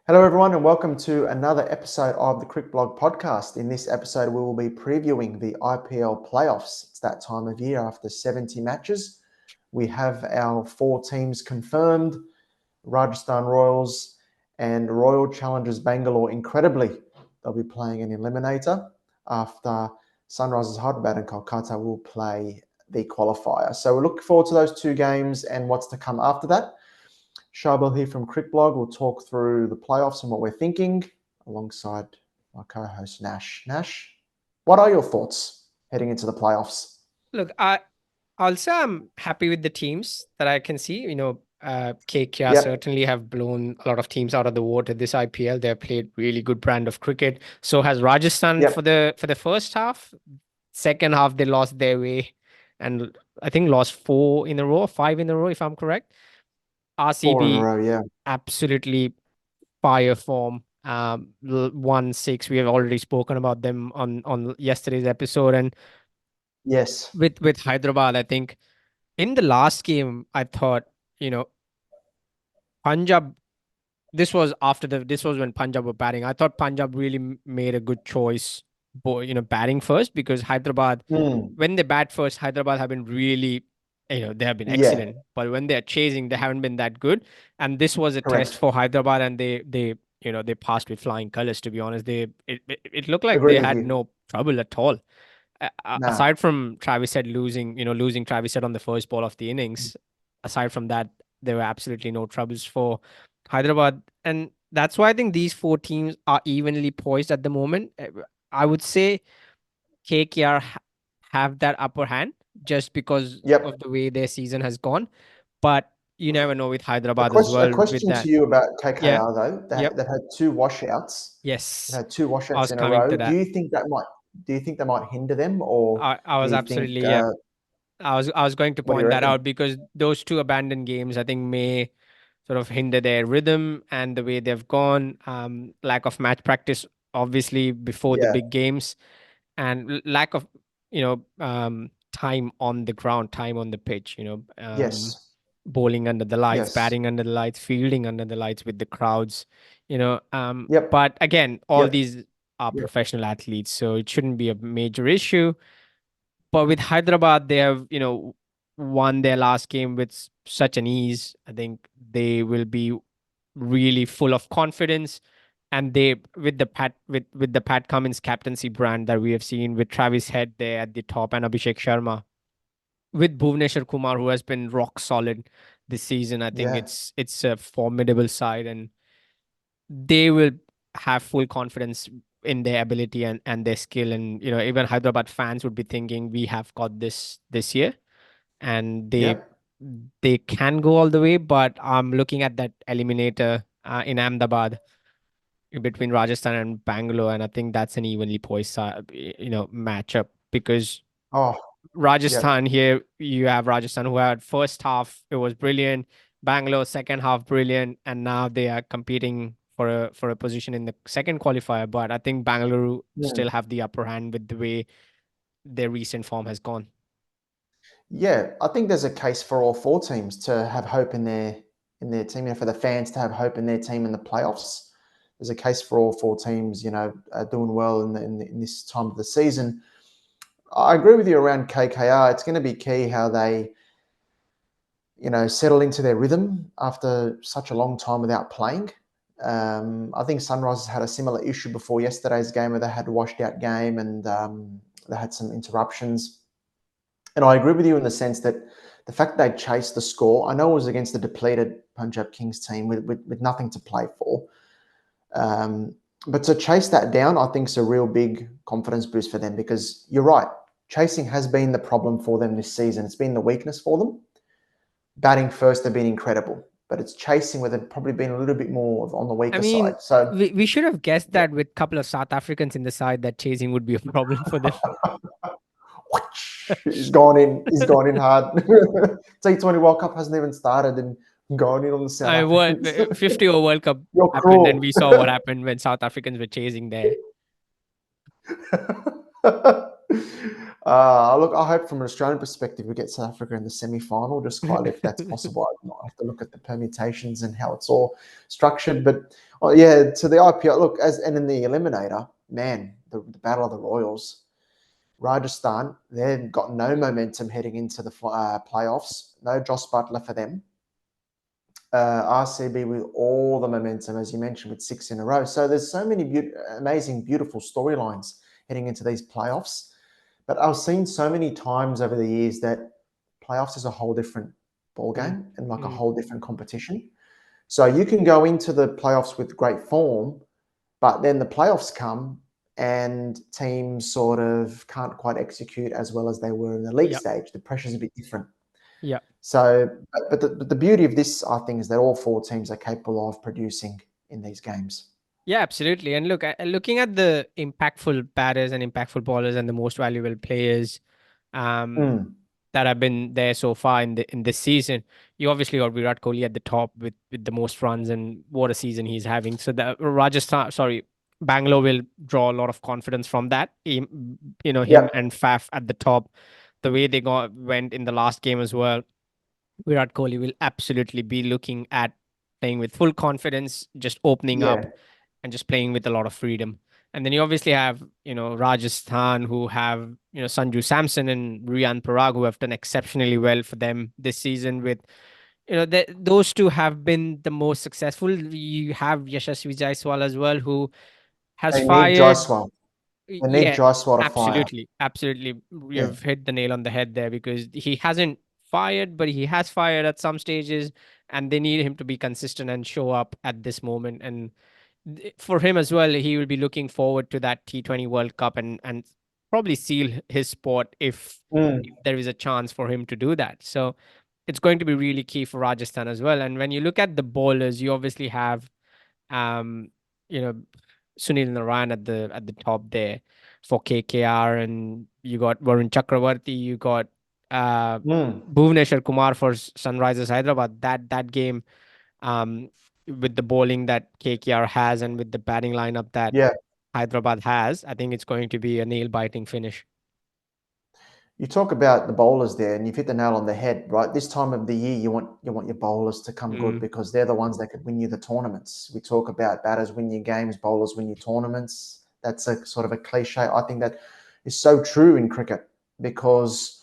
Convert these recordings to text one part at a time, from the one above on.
Hello, everyone, and welcome to another episode of the Crick Blog podcast. In this episode, we will be previewing the IPL playoffs. It's that time of year after 70 matches. We have our four teams confirmed: Rajasthan Royals and Royal Challengers Bengaluru. Incredibly, they'll be playing an eliminator after Sunrisers Hyderabad and Kolkata will play the qualifier. So we're looking forward to those two games and what's to come after that. Charbel here from Crickblog will talk through the playoffs and what we're thinking alongside my co-host Nash. Nash, what are your thoughts heading into the playoffs? Look, I'm happy with the teams that I can see. KKR Yep. certainly have blown a lot of teams out of the water this IPL. They've played really good brand of cricket. So has Rajasthan Yep. for the first half. Second half they lost their way, and I think lost 4 in a row, 5 in a row, if I'm correct. 4 in a RCB row, yeah. absolutely fire form. 1-6. We have already spoken about them on yesterday's episode, and Yes. with Hyderabad, I think in the last game, I thought, you know, Punjab. This was when Punjab were batting. I thought Punjab really made a good choice, batting first, because Hyderabad, Mm. when they bat first, Hyderabad have been really, they have been Yeah, excellent. But when they're chasing, they haven't been that good. And this was a test correct. for Hyderabad, and they passed with flying colors. To be honest, it looked like Agree they with had you. no trouble at all. Nah. Aside from Travis Head losing Travis Head on the first ball of the innings, aside from that, there were absolutely no troubles for Hyderabad. And that's why I think these four teams are evenly poised at the moment. I would say KKR have that upper hand just because of Yep. the way their season has gone. But you never know with A Hyderabad as question, a well with question to that. you about Yeah. KKR though. Yep. They've had two washouts. They've Yes. had two I washouts was in a coming row. to Do that. you think that might? Do you think they might hinder them, or I do was you think? absolutely, yeah. I was going to What do you point that reckon? out because those two abandoned games, I think, may sort of hinder their rhythm and the way they've gone. Lack of match practice, obviously, before the Yeah. big games, and lack of time on the ground, time on the pitch. Yes. Bowling under the lights, Yes. batting under the lights, fielding under the lights with the crowds. Yep. But again, all Yep. these are Yep. professional athletes, so it shouldn't be a major issue. But with Hyderabad, they have, won their last game with such an ease. I think they will be really full of confidence. And they with the Pat Cummins captaincy brand that we have seen with Travis Head there at the top and Abhishek Sharma with Bhuvneshwar Kumar, who has been rock solid this season. I think Yeah. it's a formidable side, and they will have full confidence in their ability and their skill. And even Hyderabad fans would be thinking we have got this year, and Yep. they can go all the way. But I'm looking at that eliminator in Ahmedabad between Rajasthan and Bangalore, and I think that's an evenly poised matchup because Oh, yep. Rajasthan here, you have Rajasthan who had first half, it was brilliant. Bangalore second half brilliant, and now they are competing for a position in the second qualifier. But I think Bangalore Hmm. still have the upper hand with the way their recent form has gone. Yeah, I think there's a case for all four teams to have hope in their team, for the fans to have hope in their team in the playoffs. There's a case for all four teams, doing well in this time of the season. I agree with you around KKR. It's going to be key how they, settle into their rhythm after such a long time without playing. I think Sunrisers had a similar issue before yesterday's game where they had a washed out game and they had some interruptions. And I agree with you in the sense that the fact they chased the score, I know it was against the depleted Punjab Kings team with nothing to play for. Um, but to chase that down, I think is a real big confidence boost for them because you're right. Chasing has been the problem for them this season. It's been the weakness for them. Batting first, they've been incredible, but it's chasing where they've probably been a little bit more on the I weaker mean, side. So we should have guessed yeah. that with a couple of South Africans in the side that chasing would be a problem for them. He's gone in. He's gone in hard. T20 World Cup hasn't even started and gone in on the South I what Africans. 50 over World Cup You're happened, and cruel. we saw what happened when South Africans were chasing there. Look, I hope from an Australian perspective we get South Africa in the semi-final, just quietly if that's possible. I might have to look at the permutations and how it's all structured. But yeah, to the IPL, look, and in the eliminator, man, the battle of the Royals, Rajasthan, they've got no momentum heading into the playoffs. No Joss Butler for them. RCB with all the momentum, as you mentioned, with 6 in a row. So there's so many amazing, beautiful storylines heading into these playoffs. But I've seen so many times over the years that playoffs is a whole different ball Mm, game and like a mm. whole different competition. So you can go into the playoffs with great form, but then the playoffs come and teams sort of can't quite execute as well as they were in the league Yeah, stage. The pressure's a bit different. yeah. So, but the beauty of this, I think, is that all 4 teams are capable of producing in these games. Yeah, absolutely. And look, looking at the impactful batters and impactful bowlers and the most valuable players, um, Mm, that have been there so far in this season. You obviously got Virat Kohli at the top with the most runs, and what a season he's having. So the Bangalore will draw a lot of confidence from that. Him yep, and Faf at the top, the way they went in the last game as well. Virat Kohli will absolutely be looking at playing with full confidence, just opening up yeah, and just playing with a lot of freedom. And then you obviously have, Rajasthan, who have, Sanju Samson and Rian Parag, who have done exceptionally well for them this season. With, those two have been the most successful. You have Yashasvi Jaiswal as well, who has they need fired. Jaiswal. They need Yeah, Jaiswal to fire. absolutely. Absolutely. Yeah. You've hit the nail on the head there, because he hasn't fired, but he has fired at some stages, and they need him to be consistent and show up at this moment. And for him as well, he will be looking forward to that T20 World Cup, and probably seal his spot if Mm, there is a chance for him to do that. So it's going to be really key for Rajasthan as well. And when you look at the bowlers, you obviously have um, you know, Sunil Narayan at the top there for KKR, and you got Varun Chakravarti, you got uh, mm, Bhuvneshwar Kumar for Sunrisers Hyderabad. That game, um, with the bowling that KKR has and with the batting lineup that yeah. Hyderabad has, I think it's going to be a nail biting finish. You talk about the bowlers there, and you've hit the nail on the head, right? This time of the year, you want your bowlers to come good Mm, because they're the ones that could win you the tournaments. We talk about batters win your games, bowlers win your tournaments. That's a sort of a cliche. I think that is so true in cricket because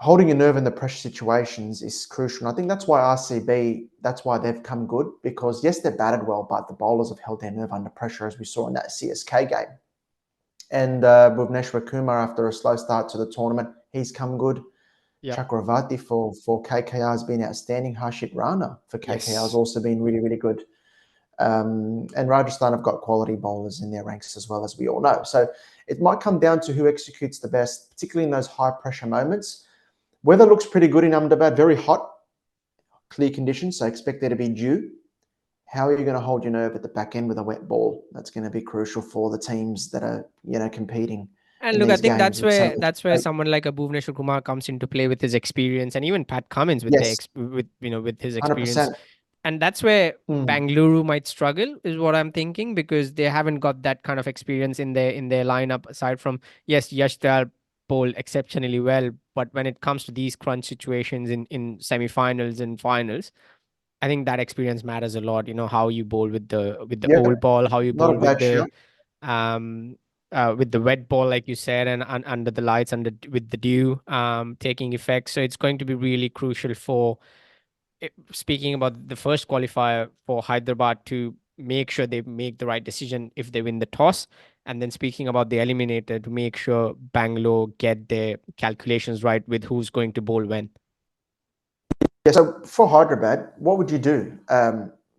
holding your nerve in the pressure situations is crucial. And I think that's why RCB, that's why they've come good because yes, they've batted well, but the bowlers have held their nerve under pressure, as we saw in that CSK game. And Bhuvneshwar Kumar, after a slow start to the tournament, he's come good. yep. Chakravarti for KKR has been outstanding. Harshit Rana for KKR has Yes. also been really, really good. And Rajasthan have got quality bowlers in their ranks as well, as we all know. So it might come down to who executes the best, particularly in those high pressure moments. Weather looks pretty good in Ahmedabad, very hot, clear conditions. So expect there to be dew. How are you going to hold your nerve at the back end with a wet ball? That's going to be crucial for the teams that are, competing And in look, I these think games that's with so where much that's where someone like a Bhuvneshwar Kumar comes into play with his experience, and even Pat Cummins with yes, with his experience. 100%. And that's where Mm, Bangalore might struggle, is what I'm thinking, because they haven't got that kind of experience in their lineup. Aside from, yes, Yash Dayal bowled exceptionally well, but when it comes to these crunch situations in semi-finals and finals, I think that experience matters a lot. How you bowl with the yeah, old ball, how you not a bowl bad shout. um with the wet ball, like you said, and under the lights, with the dew taking effect. So it's going to be really crucial for, speaking about the first qualifier, for Hyderabad to make sure they make the right decision if they win the toss. And then speaking about the eliminator, to make sure Bangalore get their calculations right with who's going to bowl when. Yeah, so for Hyderabad, what would you do?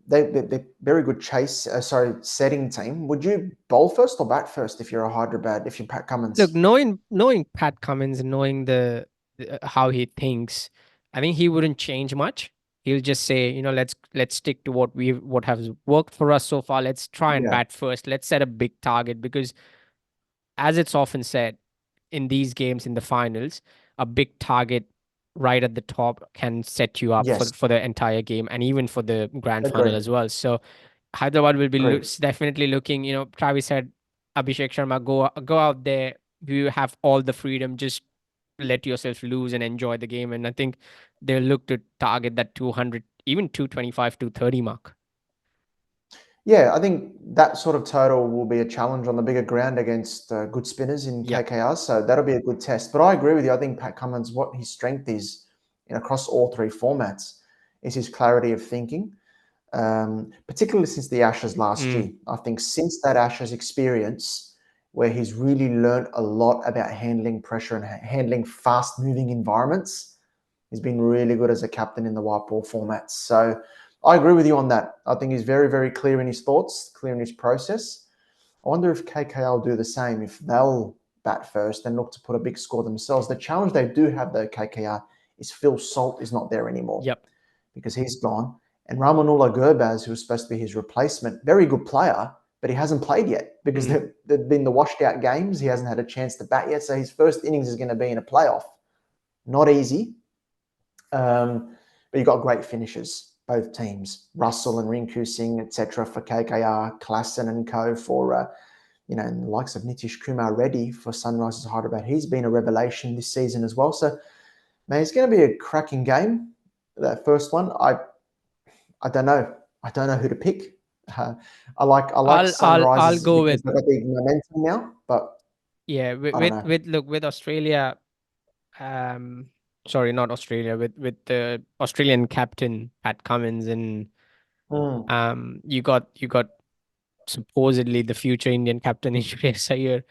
They're very good setting team. Would you bowl first or bat first if you're a Hyderabad, if you're Pat Look, Cummins? knowing Pat Cummins and knowing how he thinks, I think he wouldn't change much. He'll just say, let's stick to what has worked for us so far. Let's try and Yeah. bat first. Let's set a big target, because, as it's often said, in these games in the finals, a big target right at the top can set you up for Yes. for the entire game, and even for the grand final Agree. as well. So Hyderabad will be Agree. definitely looking. Travis said Abhishek Sharma, go out there. You have all the freedom. Just let yourself loose and enjoy the game. And I think they'll look to target that 200, even 225, 230 mark. Yeah, I think that sort of total will be a challenge on the bigger ground against good spinners in Yep. KKR. So that'll be a good test. But I agree with you. I think Pat Cummins, what his strength is across all three formats, is his clarity of thinking. Particularly since the Ashes last year. I think since that Ashes experience, where he's really learned a lot about handling pressure and handling fast-moving environments, he's been really good as a captain in the white ball formats. So I agree with you on that. I think he's very, very clear in his thoughts, clear in his process. I wonder if KKR will do the same, if they'll bat first and look to put a big score themselves. The challenge they do have, though, KKR, is Phil Salt is not there anymore Yep. because he's gone. And Ramanullah Gurbaz, who was supposed to be his replacement, very good player, but he hasn't played yet because they've been the washed out games. He hasn't had a chance to bat yet. So his first innings is going to be in a playoff. Not easy. But you've got great finishers, both teams. Russell and Rinku Singh, etc. for KKR, Klassen and co for, and the likes of Nitish Kumar Reddy for Sunrisers Hyderabad. He's been a revelation this season as well. So, man, it's going to be a cracking game. That first one, I don't know. I don't know who to pick. I like I'll Sunrisers go because with they've got big momentum now, but I don't know. with Australia. Um, Sorry, not Australia. With the Australian captain Pat Cummins, and Mm, you got supposedly the future Indian captain in Shreyas Iyer.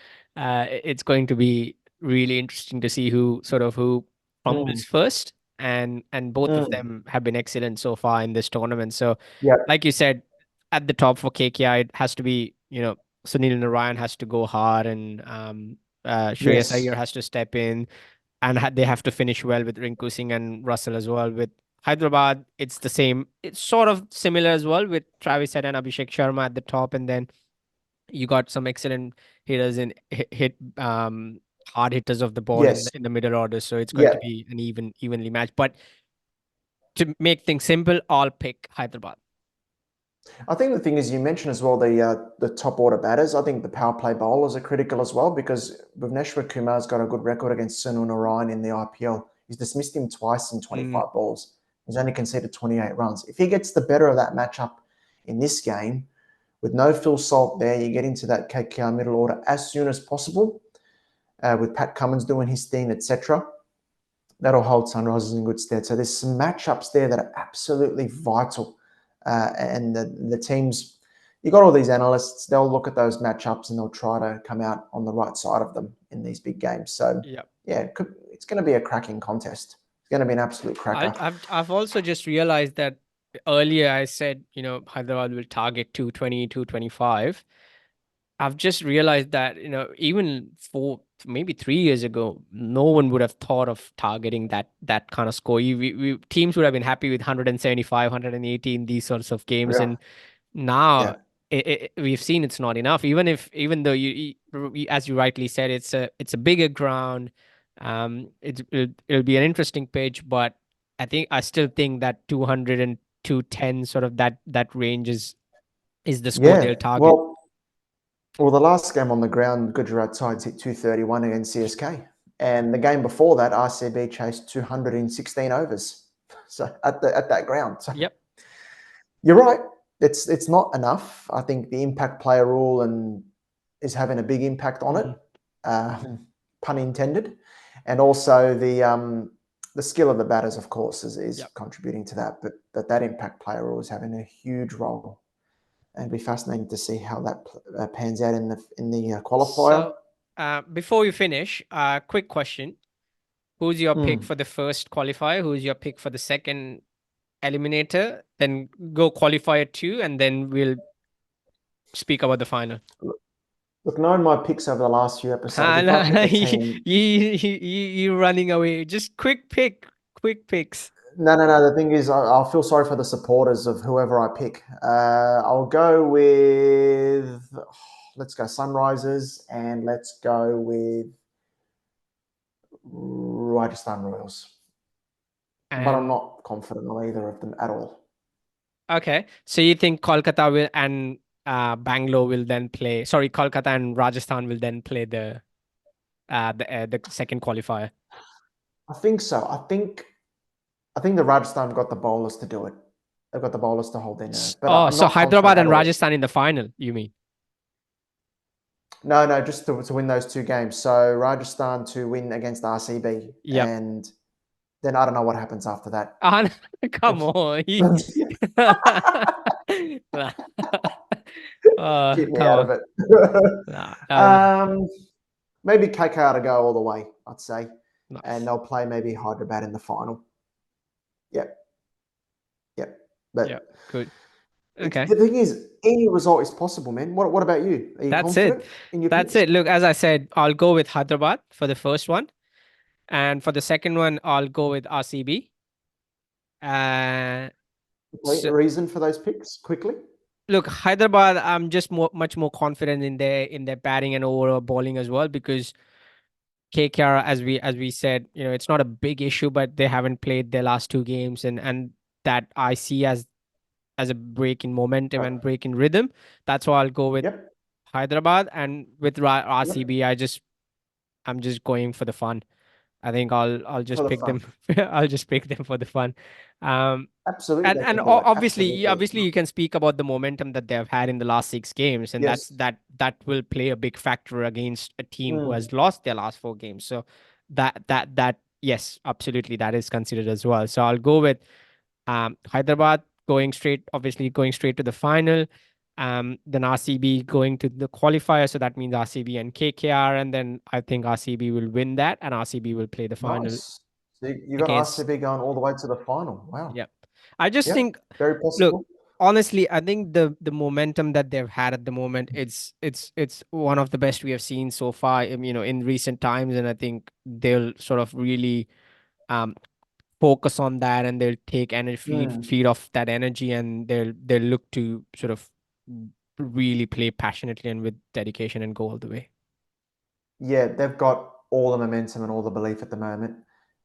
It's going to be really interesting to see who fumbles mm, first, and both of mm. them have been excellent so far in this tournament. So, Yep. like you said, at the top for KKR, it has to be Sunil Narayan has to go hard, and Shreyas Iyer Yes. has to step in, and they have to finish well with Rinku Singh and Russell as well. With Hyderabad, it's the same. It's sort of similar as well with Travis Head and Abhishek Sharma at the top, and then you got some excellent hitters in hit hard hitters of the ball in Yes. the middle order. So it's going to Yeah. be an evenly matched. But to make things simple, I'll pick Hyderabad. I think the thing is, you mentioned as well the top order batters. I think the power play bowlers are critical as well because Bhuvneshwar Kumar's got a good record against Sunil Narayan in the IPL. He's dismissed him twice in Mm, 25 balls. He's only conceded 28 runs. If he gets the better of that matchup in this game, with no Phil Salt there, you get into that KKR middle order as soon as possible, with Pat Cummins doing his thing, etc. That'll hold Sunrisers in good stead. So there's some matchups there that are absolutely vital. And the teams, you got all these analysts, they'll look at those matchups and they'll try to come out on the right side of them in these big games. So, yeah. yeah, it's going to be a cracking contest. It's going to be an absolute cracker. I've also just realized that earlier I said, Hyderabad will target 220, 225. I've just realized that, even maybe 3 years ago, no one would have thought of targeting that kind of score. Teams would have been happy with 175, 180 in these sorts of games, Yeah. and now Yeah. we've seen it's not enough. Even though as you rightly said, it's a bigger ground. It'll be an interesting pitch, but I still think that 200 and 210 sort of that range is the score they'll Yeah. target. Well, the last game on the ground, Gujarat sides hit 231 against CSK. And the game before that, RCB chased 216 overs. So at that ground. So Yep. you're right. It's not enough. I think the impact player rule and is having a big impact on it, Mhm. pun intended, and also the skill of the batters, of course, is Yep. contributing to that. But that impact player rule is having a huge role, and it'll be fascinating to see how that pans out in the qualifier. So, before we finish, quick question. Who's your pick Hmm. for the first qualifier? Who's your pick for the second eliminator? Then go qualifier two, and then we'll speak about the final. Look, knowing my picks over the last few episodes, if I No, pick a team, you running away. Just quick picks. no. The thing is, I'll feel sorry for the supporters of whoever I pick. I'll go with, let's go Sunrisers, and let's go with Rajasthan Royals. But I'm And not confident on either of them at all. okay, so you think Kolkata will and Bangalore will then play. Sorry, Kolkata and Rajasthan will then play the second qualifier. I think so. I think the Rajasthan got the bowlers to do it. They've got the bowlers to hold their nerve. But I'm So not confident Hyderabad at and all. Rajasthan in the final, you mean? No, just to win those two games. So Rajasthan to win against RCB. Yep. And then I don't know what happens after that. Come on. Keep me Come out on. of it. Nah, Maybe KKR to go all the way, I'd say. nice. And they'll play maybe Hyderabad in the final. Yep. But Yeah, good. Okay. the thing is, any result is possible, man. What about you? Are you That's confident it. in your That's picks? it. Look, as I said, I'll go with Hyderabad for the first one. And for the second one, I'll go with RCB. So, Reason for those picks quickly? look, Hyderabad, I'm just much more confident in their batting and overall bowling as well, because KKR, as we said, it's not a big issue, but they haven't played their last two games, and that I see as a break in momentum and break in rhythm. That's why I'll go with Yep. Hyderabad. And with RCB, I'm just going for the fun. I think I'll For just the pick fun. them. I'll just pick them for the fun. Absolutely, And they can do it. obviously you can speak about the momentum that they've had in the last 6 games, and Yes. that will play a big factor against a team who Mm. has lost their last 4 games. So that yes, absolutely, that is considered as well. So I'll go with Hyderabad going straight to the final. Then RCB going to the qualifier, so that means RCB and KKR, and then I think RCB will win that, and RCB will play the final Nice. So you got against. RCB going all the way to the final. Wow. Yeah, I just Yep. think, Very look, possible. honestly, I think the momentum that they've had at the moment, it's one of the best we have seen so far, in recent times, and I think they'll sort of really um focus on that, and they'll take energy, Mm. feed off that energy, and they'll look to sort of really play passionately and with dedication and go all the way. Yeah, they've got all the momentum and all the belief at the moment,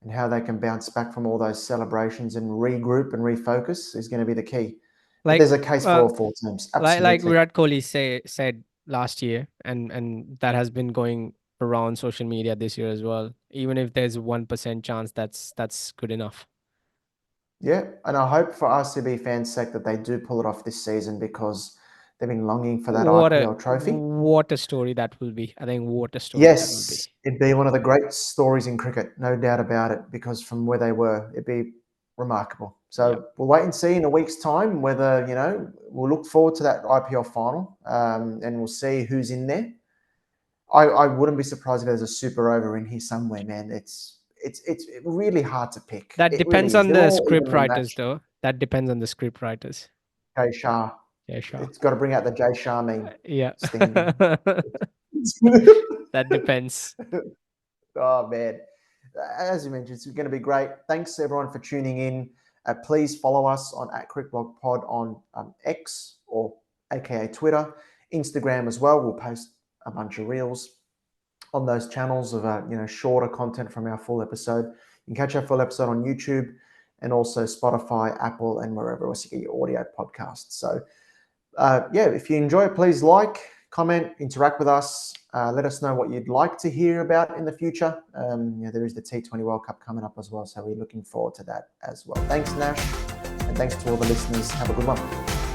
and how they can bounce back from all those celebrations and regroup and refocus is going to be the key. But Like there's a case for uh, all four teams. like Absolutely. Virat Kohli said last year, and that has been going around social media this year as well. Even if there's 1% chance, that's good enough. Yeah, and I hope for RCB fans' sake that they do pull it off this season, because they've been longing for that IPL trophy. What a story that will be. I think what a story that will Yes, be. it'd be one of the great stories in cricket, no doubt about it, because from where they were, it'd be remarkable. Yep. So we'll wait and see in a week's time whether, we'll look forward to that IPL final, and we'll see who's in there. I wouldn't be surprised if there's a super over in here somewhere, man. It's really hard to pick. That It depends really is. on They're the all script evenly writers, matched. though. That depends on the script writers. Jay Shah. Yeah, sure. It's got to bring out the Jay Shah meme. Yeah. Standing. That depends. Oh, man. As you mentioned, it's going to be great. Thanks, everyone, for tuning in. Please follow us on @CrickBlogPod on X, or aka Twitter, Instagram as well. We'll post a bunch of reels on those channels of shorter content from our full episode. You can catch our full episode on YouTube, and also Spotify, Apple, and wherever else you get your audio podcasts. So if you enjoy it, please like, comment, interact with us. Let us know what you'd like to hear about in the future. There is the T20 World Cup coming up as well, so we're looking forward to that as well. Thanks, Nash, and thanks to all the listeners. Have a good one.